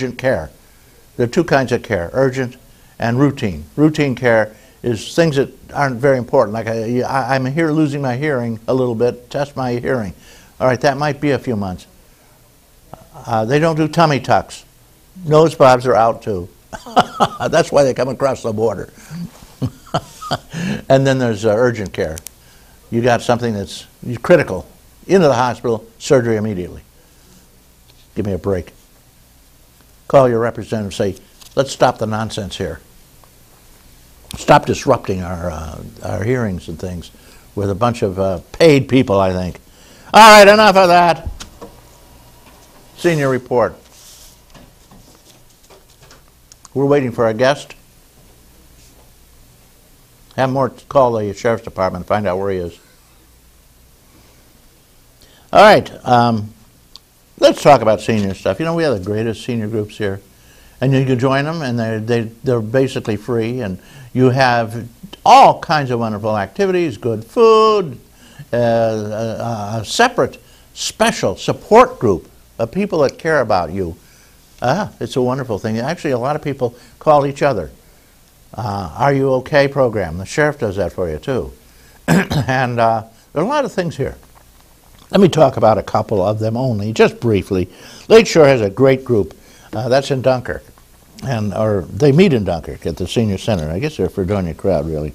urgent care. There are two kinds of care, urgent and routine. Routine care is things that aren't very important, like I'm here losing my hearing a little bit, test my hearing. All right, that might be a few months. They don't do tummy tucks. Nose bobs are out too. That's why they come across the border. And then there's urgent care. You got something that's critical. Into the hospital, surgery immediately. Give me a break. Call your representative, say, let's stop the nonsense here. Stop disrupting our hearings and things with a bunch of paid people, I think. All right, enough of that. Senior report. We're waiting for our guest. Have Mort call the sheriff's department and find out where he is. All right, let's talk about senior stuff. You know, we have the greatest senior groups here. And you can join them, and they're basically free. And you have all kinds of wonderful activities, good food, a separate, special support group of people that care about you. It's a wonderful thing. Actually, a lot of people call each other. Are you okay program? The sheriff does that for you, too. And there are a lot of things here. Let me talk about a couple of them only, just briefly. Lakeshore has a great group. That's in Dunkirk. Or they meet in Dunkirk at the senior center. I guess they're a Fredonia crowd, really.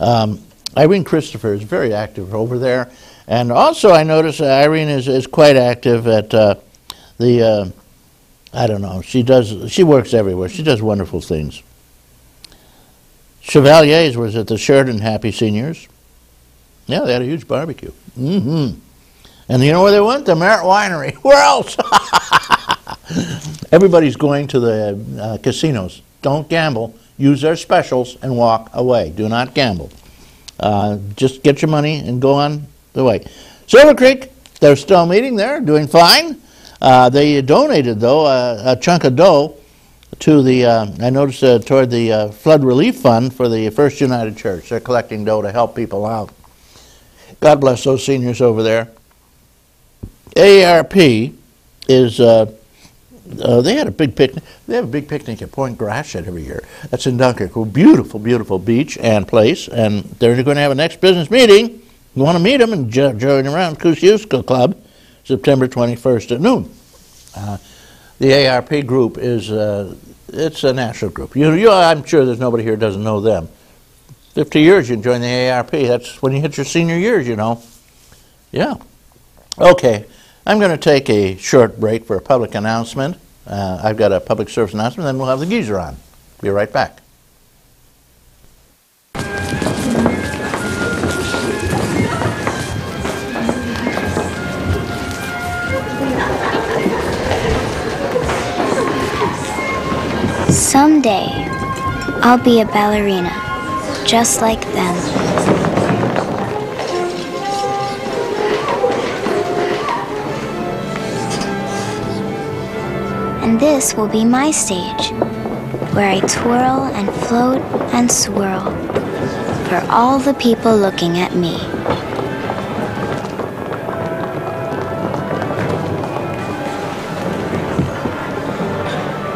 Irene Christopher is very active over there. And also I notice Irene is quite active at I don't know, she works everywhere. She does wonderful things. Chevalier's was at the Sheridan Happy Seniors. Yeah, they had a huge barbecue. And you know where they went? The Mort Winery. Where else? Everybody's going to the casinos. Don't gamble. Use their specials and walk away. Do not gamble. Just get your money and go on the way. Silver Creek, they're still meeting there, doing fine. They donated, though, a chunk of dough to the, I noticed, toward the flood relief fund for the First United Church. They're collecting dough to help people out. God bless those seniors over there. AARP is, they had a big picnic. They have a big picnic at Point Gratiot every year. That's in Dunkirk. A beautiful, beautiful beach and place. And they're going to have a next business meeting. You want to meet them and join around Kosciuszko Club, September 21st at noon. The AARP group is, it's a national group. I'm sure there's nobody here who doesn't know them. 50 years you can join the AARP. That's when you hit your senior years, you know. Yeah. Okay. I'm going to take a short break for a public announcement. I've got a public service announcement, then we'll have the geezer on. Be right back. Someday, I'll be a ballerina, just like them. And this will be my stage, where I twirl and float and swirl for all the people looking at me.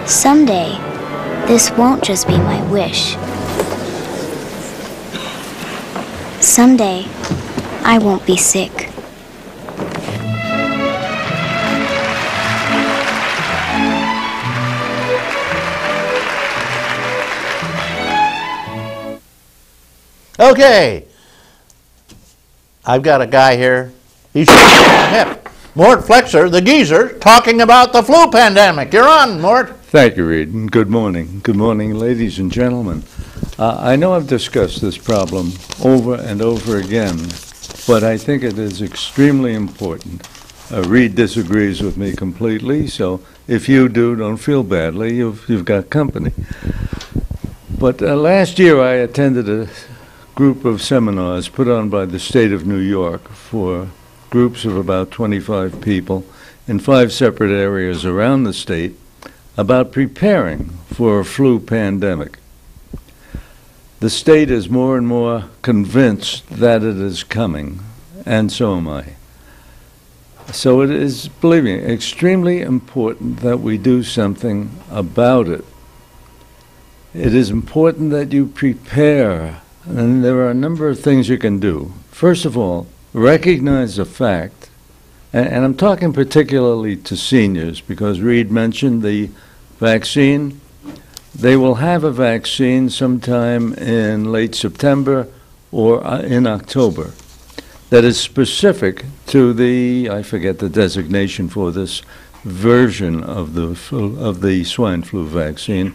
Someday, this won't just be my wish. Someday, I won't be sick. Okay, I've got a guy here. He's hip. Mort Flexer, the geezer, talking about the flu pandemic. You're on, Mort. Thank you, Reed, and good morning. Good morning, ladies and gentlemen. I know I've discussed this problem over and over again, but I think it is extremely important. Reed disagrees with me completely, so if you do, don't feel badly. You've got company. But last year I attended a group of seminars put on by the state of New York for groups of about 25 people in 5 separate areas around the state about preparing for a flu pandemic. The state is more and more convinced that it is coming, and so am I. So it is, believe me, extremely important that we do something about it. It is important that you prepare, and there are a number of things you can do. First of all, recognize the fact, and I'm talking particularly to seniors, because Reed mentioned the vaccine. They will have a vaccine sometime in late September or in October that is specific to the, I forget the designation for this version of the swine flu vaccine,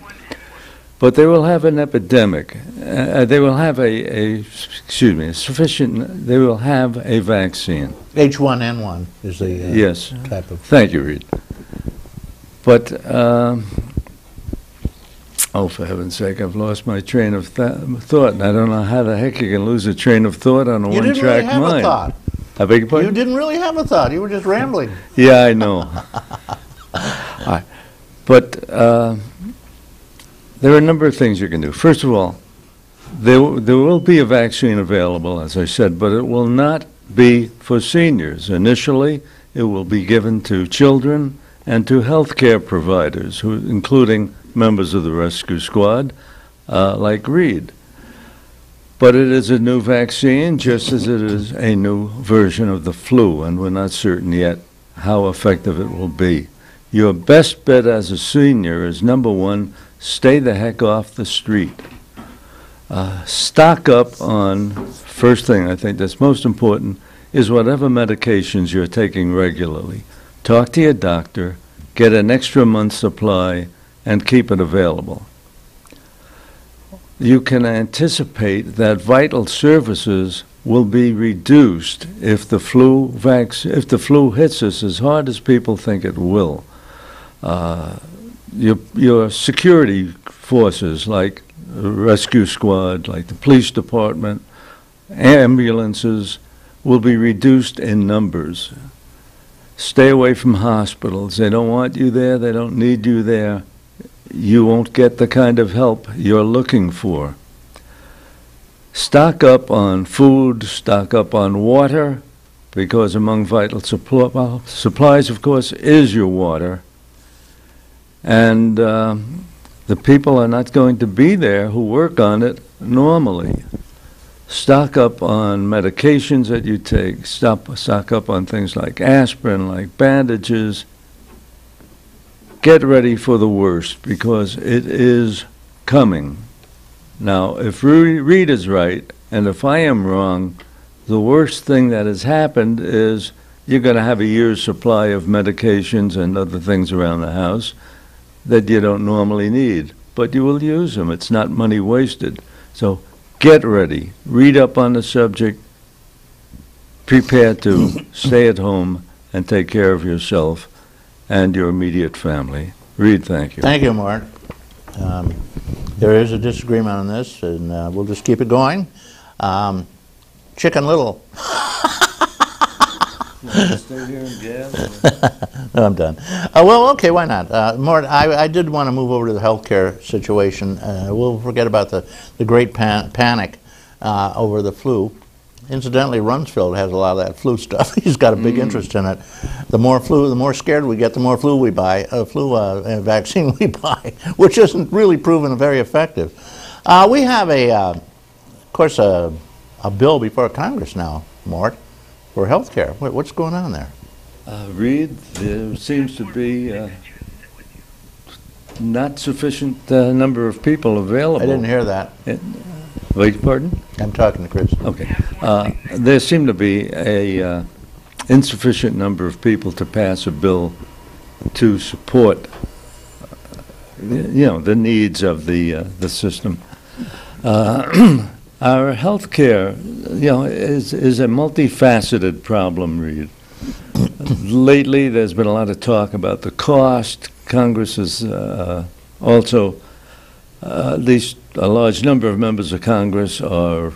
but they will have an epidemic. They will have they will have a vaccine. H1N1 is the Yes. type of. Thank you, Reed. But, oh, for heaven's sake, I've lost my train of thought, and I don't know how the heck you can lose a train of thought on a You didn't really one-track have a mind. thought. I beg your pardon? You didn't really have a thought. You were just rambling. Yeah, I know. All right. But there are a number of things you can do. First of all, there will be a vaccine available, as I said, but it will not be for seniors. Initially, it will be given to children and to healthcare providers, including members of the rescue squad, like Reed. But it is a new vaccine, just as it is a new version of the flu, and we're not certain yet how effective it will be. Your best bet as a senior is, number one, stay the heck off the street. Stock up on, first thing I think that's most important, is whatever medications you're taking regularly. Talk to your doctor, get an extra month's supply, and keep it available. You can anticipate that vital services will be reduced if the flu hits us as hard as people think it will. Your security forces, like the rescue squad, like the police department, ambulances, will be reduced in numbers. Stay away from hospitals. They don't want you there. They don't need you there. You won't get the kind of help you're looking for. Stock up on food, stock up on water, because among vital supplies, of course, is your water. And the people are not going to be there who work on it normally. Stock up on medications that you take. Stock up on things like aspirin, like bandages. Get ready for the worst, because it is coming. Now, if Reed is right, and if I am wrong, the worst thing that has happened is you're going to have a year's supply of medications and other things around the house that you don't normally need, but you will use them. It's not money wasted. So get ready. Read up on the subject. Prepare to stay at home and take care of yourself and your immediate family. Reed, thank you. Thank you, Mort. There is a disagreement on this, and we'll just keep it going. Chicken Little. Stay here and gab? No, I'm done. Well, okay, why not? Mort, I did want to move over to the healthcare situation. We'll forget about the great panic over the flu. Incidentally, Rumsfeld has a lot of that flu stuff. He's got a big interest in it. The more flu, the more scared we get, the more flu we buy, vaccine we buy, which isn't really proven very effective. We have of course, a bill before Congress now, Mort, for health care. What's going on there? Reed, there seems to be not sufficient number of people available. I didn't hear that. Beg your pardon? I'm talking to Chris. Okay. There seem to be a insufficient number of people to pass a bill to support, the needs of the system. Our health care, is a multifaceted problem, Reed. Lately, there's been a lot of talk about the cost. Congress has also, at least a large number of members of Congress are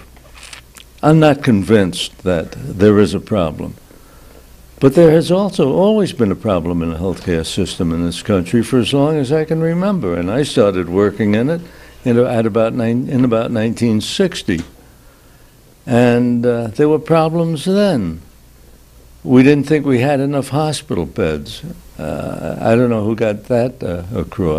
not convinced that there is a problem. But there has also always been a problem in the healthcare system in this country for as long as I can remember, and I started working in it in about 1960. And there were problems then. We didn't think we had enough hospital beds. I don't know who got that across.